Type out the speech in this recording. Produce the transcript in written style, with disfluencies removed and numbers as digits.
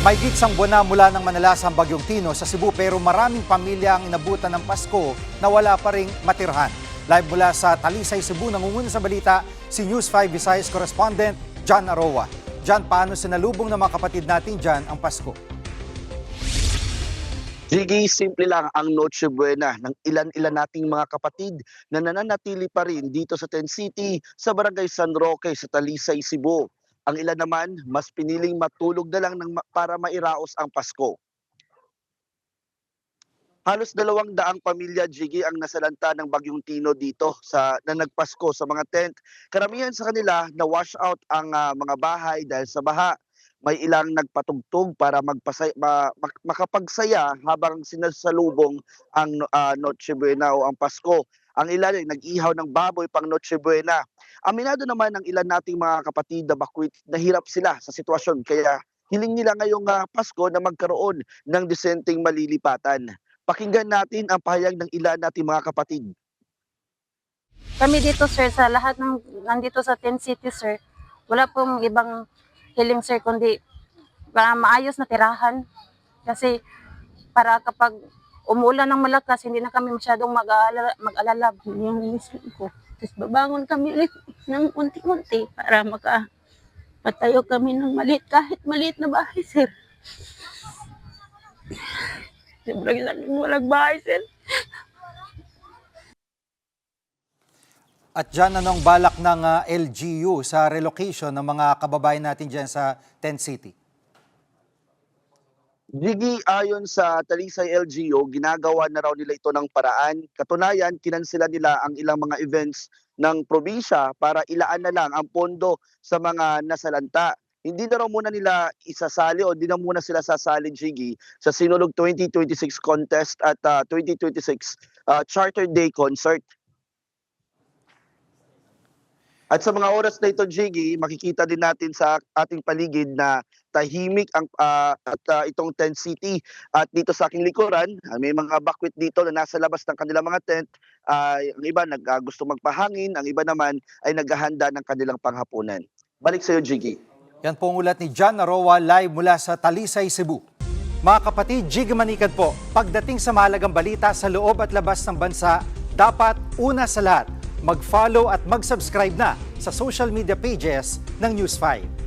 Mahigit isang buwan na mula ng manalasang Bagyong Tino sa Cebu pero maraming pamilya ang inabutan ng Pasko na wala pa ring matirhan. Live mula sa Talisay, Cebu, nangunguna sa balita si News 5 Visayas correspondent John Aroa. John, paano sinalubong ng mga kapatid natin dyan ang Pasko? Gigi, simple lang ang Noche Buena ng ilan-ilan nating mga kapatid na nananatili pa rin dito sa Ten City sa Barangay San Roque sa Talisay, Cebu. Ang ilan naman, mas piniling matulog na lang para mairaos ang Pasko. Halos 200 pamilya, Gigi, ang nasalanta ng Bagyong Tino dito na nagpasko sa mga tent. Karamihan sa kanila na wash out ang mga bahay dahil sa baha. May ilang nagpatugtog para makapagsaya habang sinasalubong ang Noche Buena o ang Pasko. Ang ilan ay nag-ihaw ng baboy pang Noche Buena. Aminado naman ng ilan nating mga kapatid na bakwit na hirap sila sa sitwasyon kaya hiling nila ngayong Pasko na magkaroon ng disenteng malilipatan. Pakinggan natin ang pahayag ng ilan nating mga kapatid. Kami dito, sir, sa lahat ng nandito sa Ten City, sir, wala pong ibang hiling, sir, kundi para maayos na tirahan. Kasi para kapag umuulan ng malakas, hindi na kami masyadong mag-alala. Yung inisip ko. Tapos babangon kami ulit ng unti-unti para makapatayo kami ng maliit, kahit maliit na bahay, sir. Sobrang walang bahay, sir. At dyan, ano ang balak ng LGU sa relocation ng mga kababayan natin dyan sa Tent City? Gigi, ayon sa Talisay LGU, ginagawa na raw nila ito ng paraan. Katunayan, kinansela nila ang ilang mga events ng probinsya para ilaan na lang ang pondo sa mga nasalanta. Hindi na raw muna nila isasali o hindi na muna sila sasali, Gigi, sa Sinulog 2026 contest at 2026 Charter Day concert. At sa mga oras na ito, Gigi, makikita din natin sa ating paligid na tahimik itong tent city. At dito sa aking likuran, may mga bakwit dito na nasa labas ng kanilang mga tent. Ang iba gusto magpahangin, ang iba naman ay naghahanda ng kanilang panghapunan. Balik sa iyo, Gigi. Yan po ang ulat ni John Aroa live mula sa Talisay, Cebu. Mga kapatid, Jig Manikad po, pagdating sa mahalagang balita sa loob at labas ng bansa, dapat una sa lahat, mag-follow at mag-subscribe na sa social media pages ng News 5.